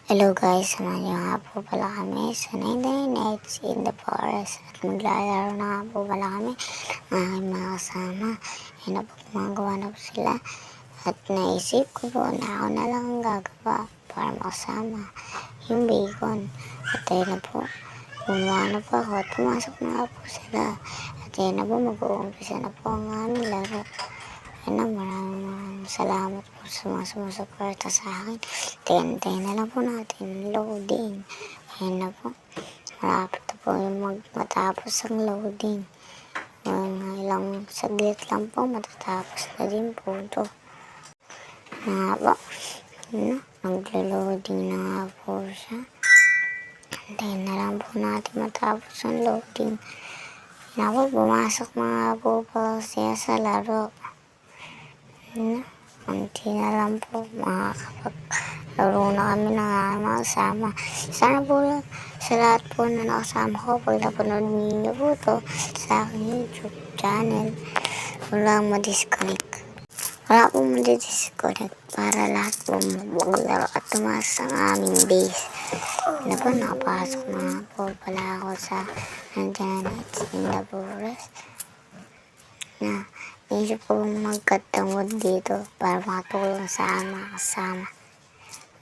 Hello guys, samahan niyo nga po pala kami sa 99 Nights in the Forest at maglalaro na nga po pala kami ng aking mga kasama. Ayun na po, gumagawa na po sila at naisip ko po na ako na lang ang gagawa para makasama yung bacon. At ayun na po, gumawa na po ako at pumasok na nga po sila. At ayun na po, mag-uumpisa na po ang aming laro. Ayun na, maraming salamat po sa mga sumusuporta sa akin. Tayin na lang po natin loading. Ayun na po. Malapit na po yung matapos ang loading. Ilang saglit lang po matatapos na din po ito. Nga po. Naglo-loading na nga po siya. Tayin na lang po natin matapos ang loading. Nga po, bumasok na nga po siya sa laro. Unti na lang po makakapaglaro na kami ng mga kasama. Sana po sa lahat po na nakasama ko pag napanood ninyo po ito sa aking YouTube channel, walang ma-disconnect. Wala po ma-disconnect para lahat po maglaro at tumaas ang aming base. Na po, nakapasok na po pala ako sa 99 Nights in the Forest. Isip ko mag-cut ng wood dito para makatulong sa mga kasama.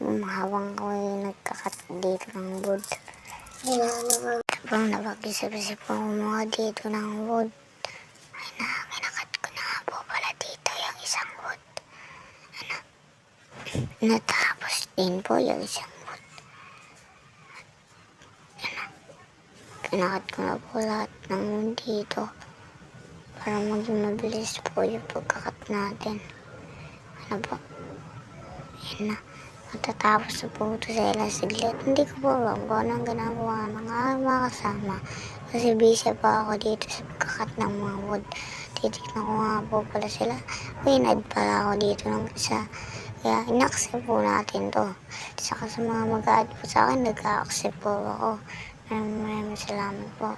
Habang ko nagkakat dito ng wood. Habang napag-isip-isip ko kumuha dito ng wood. Ay kinakat ko na nga po pala dito yung isang wood. Natapos din po yung isang wood. Kinakat ko na po lahat ng wood dito. Para maging mabilis po yung pagkakat natin. Ano po? Yan na. Matatapos na po ito sa ilang siglit. Hindi ko po alam kung anong ginagawa ng mga kasama. Kasi busy pa ako dito sa pagkakat ng mga wood. Titignan ko nga po pala sila. Winad pala ako dito ng isa. Kaya in-accept po natin to. Saka sa mga mag-add po sa akin, nag-accept po ako. Maraming salamat po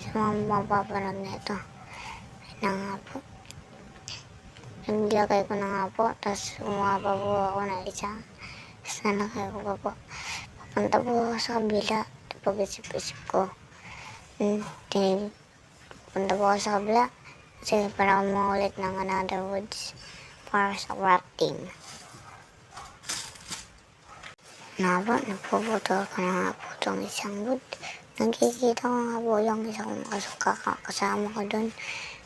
sa mga mapapanood na ito. Na nga po. Naglagay ko na nga po. Tapos umapa po ako na isa. Tapos nalagay ko pa po. Papunta po ako sa kabila. Pag-isip-isip ko. Papunta po ako sa kabila. Kasi para umulit ng another woods. Para sa crafting. Na po. Nagpuputol ko na nga po itong isang wood. Nagkikita ko nga po yung isang kasama ko doon.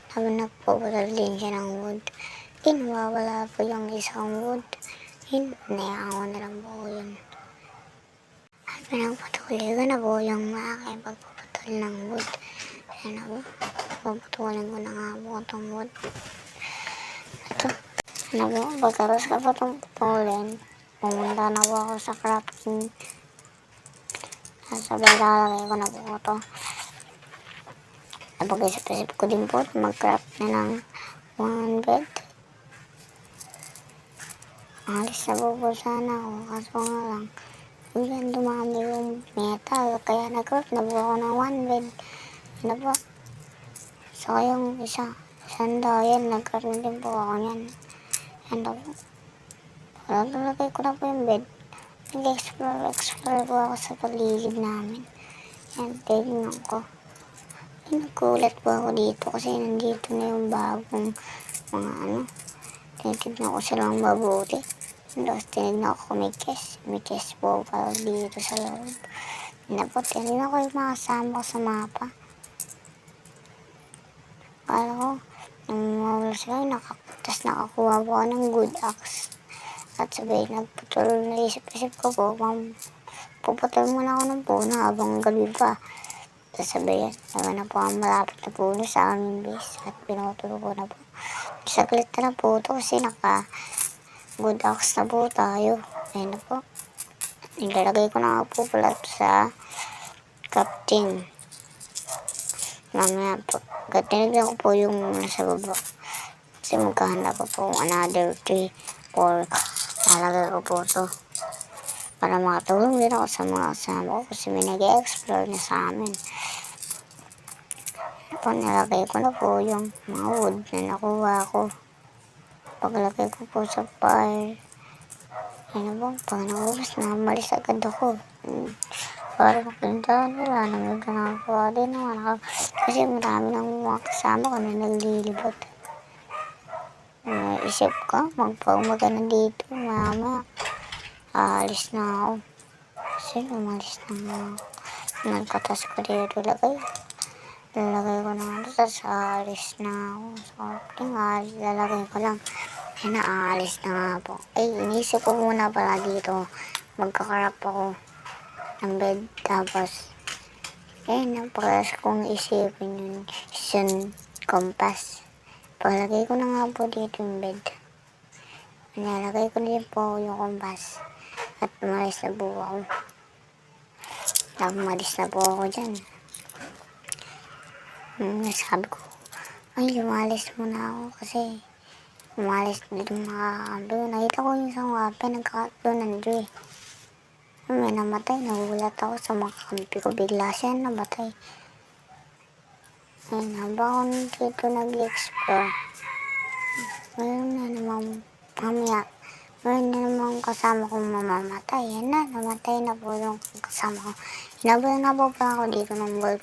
Habang nagpuputol din siya ng wood. Nawawala po yung isang wood. Hinayaan ko na lang po yun. At pinagpatuloy ko na po yung aking pagpuputol ng wood. Ayan na po. Puputulin ko na nga po itong wood. Ito. Ano po. Pagkaros ka po itong putulin. Pumunta na po ako sa crafting. Sabay lalagay ko na po ito. Napag-isip-isip ko din po mag-craft na ng one bed. Alis na po sana ako. Kaso nga lang, bigyan dumami yung metal. Kaya nag-craft na po ako ng one bed. Ano po? So yung isang dayan, nag-craft na din po ako yan. Ano po? Nalagay ko na po yung bed. Nag-explore po ako sa paligid namin. Yan, tignan ko. Nagkulat po ako dito kasi nandito na yung bagong mga tinitignan ko silang mabuti. Tapos tinignan ko kung may chest. May chest po pala dito sa loob. Tinignan ko yung mga kasama ko sa mapa. Kala ko, nang mawala sila, tapos nakakuha po ako ng good axe. At sabay, nagputol, naisip-isip ko po, puputol muna ako ng puno habang gabi pa. Tapos sabay, naman na po ang malapit na puno sa aming base at pinutol ko na po. Saglit na po ito kasi good axe na po tayo. Ayun na po. Nilalagay ko na po pala sa crafting. Mamaya po. Tinignan ko po yung nasa baba. Kasi magkahanda ko po another 3 pork. Nalagay ko po ito. Para makatulong din ako sa mga kasama ko kasi may nag-explore na sa amin. Nilagay ko na po yung mga wood na nakuha ko. Paglagay ko po sa fire, Ano ba, pag naubos na umalis agad ako. Para mapuntahan wala namang ginagawa din naman ako. Kasi marami ng mga kasama ko na naglilibot. Naisip ko, magpaumaga na dito, mama. Aalis na ako. Kasi umalis na ako. Nagkatas ko dito lalagay ko na ito, tapos aalis na ako. So, lalagay ko lang. Kaya na aalis na nga po. Inisip ko muna pala dito. Magkakarap ako ng bed. Tapos, napakalas kong isipin yun. Sun compass. Paglagay ko na nga po dito yung bed. Nalagay ko din po yung compass. At umalis na po ako. Umalis na po ako dyan. Sabi ko, umalis muna ako kasi umalis na yung mga kampi ko. Nakita ko yung isang kampi, nagkakatunan doon eh. May namatay, nagulat ako sa mga kampi ko. Bigla siya namatay. Habang ako dito nag-explore, mayroon na namang mamaya. Mayroon na namang kasama kong mamamatay. Yan na, namatay na po yung kasama ko. Hinabol na po pa ako dito ng wolf.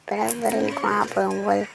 Pinabaril ko nga po yung wolf.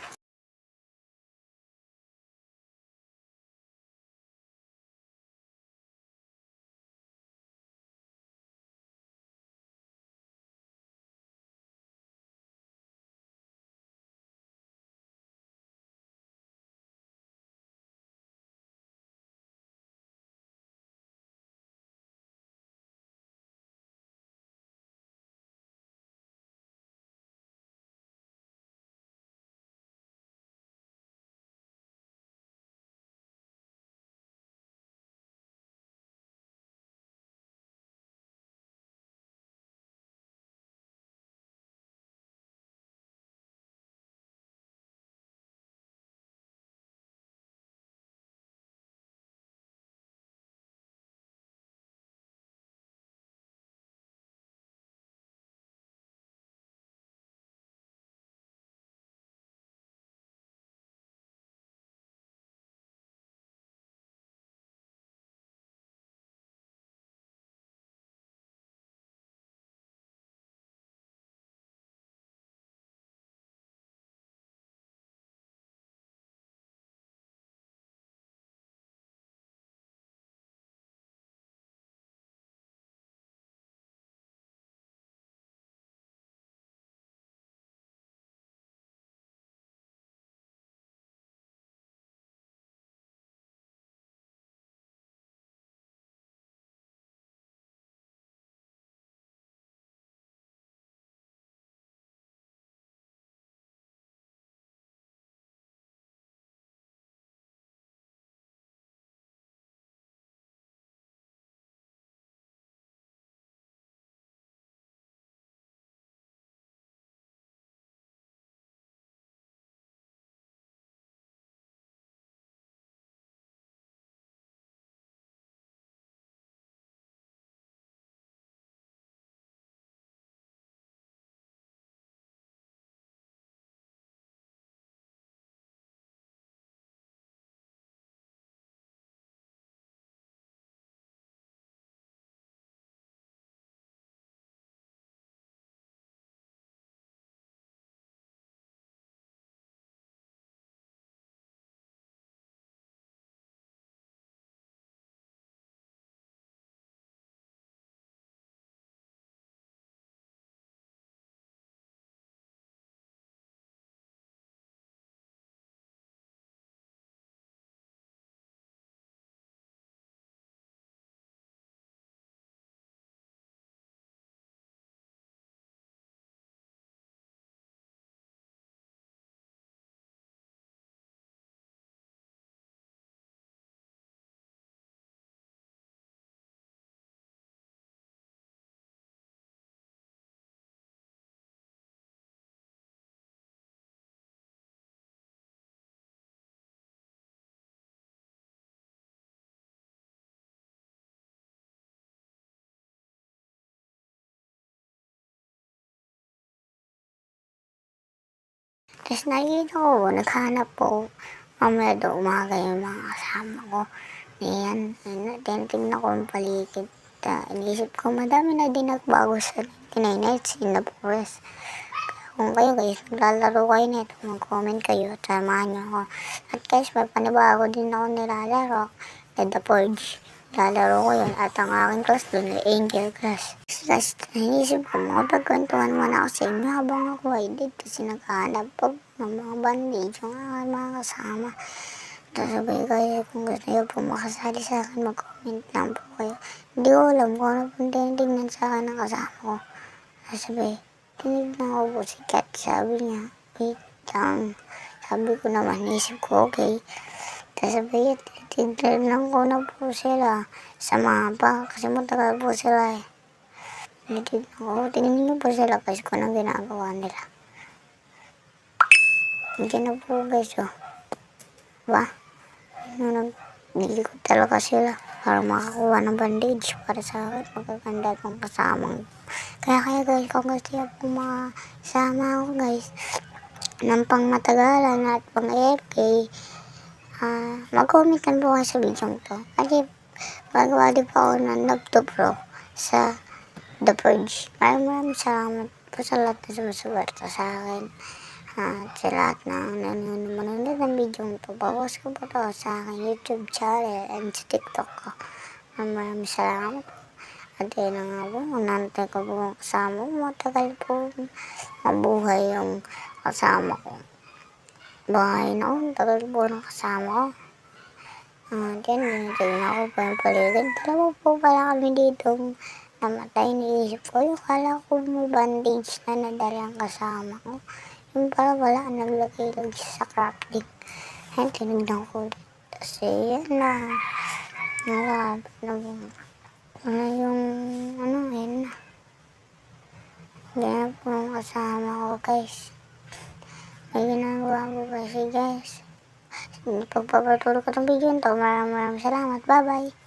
Tapos nakikita ko, naghanap po. Mamaya daw umaga yung mga kasama ko. Ayan, tinitignan ko yung paligid. Iniisip ko madami na din nagbago sa 99 Nights in the Forest. Kung kayo guys, naglalaro kayo nito, mag-comment kayo at samahan niyo ako. At guys, may panibago din ako nilalaro. The Forge. Lalaro ko yun at ang aking class doon ay Angel Class. Guys, inisip ko makapagkwentuhan muna ako sa inyo habang ako ay dito kasi naghahanap po ng mga bandage yung aking mga kasama. Sabay kayo kung gusto nyo po makasali sa akin, mag-comment lang po kayo. Hindi ko alam kung ano pong tinitignan sa akin ng kasama ko. Sabay, tinignan ko po si Kat, sabi niya, wait lang. Sabi ko naman, isip ko okay. Tapos sabay, titignan ko na po sila sa mapa kasi matagal po sila eh. Titignan ko, tingnan niyo po sila guys kung anong ginagawa nila. Hindi na po guys oh. Diba? Nilikod talaga sila para makakuha ng bandage para sa akin. Magaganda kong kasamang. Kaya guys, kung gusto niyo po makasama ako guys ng pang matagalan at pang AFK, mag-comment lang po kayo sa video to. Kasi magawa din po ako ng Love to Pro sa The Purge. Maraming salamat po sa lahat na sumusuporta sa akin. At sa lahat ng nanonood ng video to, bawas ko po to sa aking YouTube channel and sa TikTok ko. Maraming salamat. At yun na nga po, nantay ko po kasama ko. Matagal po mabuhay yung kasama ko. Bahay na ako, tagal po ng kasama ko. At yan, tingnan ako pa yung paligid. Dalawa po pala kami dito namatay. Niisip ko, yung kala ko may bandage na nadala ang kasama ko. Yung pala wala, naglagay lang siya sa crafting. Ayun, tinignan ko ulit. Kasi yan na. Nalapit na po. Wala yung, yan na. Ganyan po ang kasama ko guys. May ginagawa po kasi guys. Pagpapatuloy ko ng video nito, maraming salamat. Bye bye.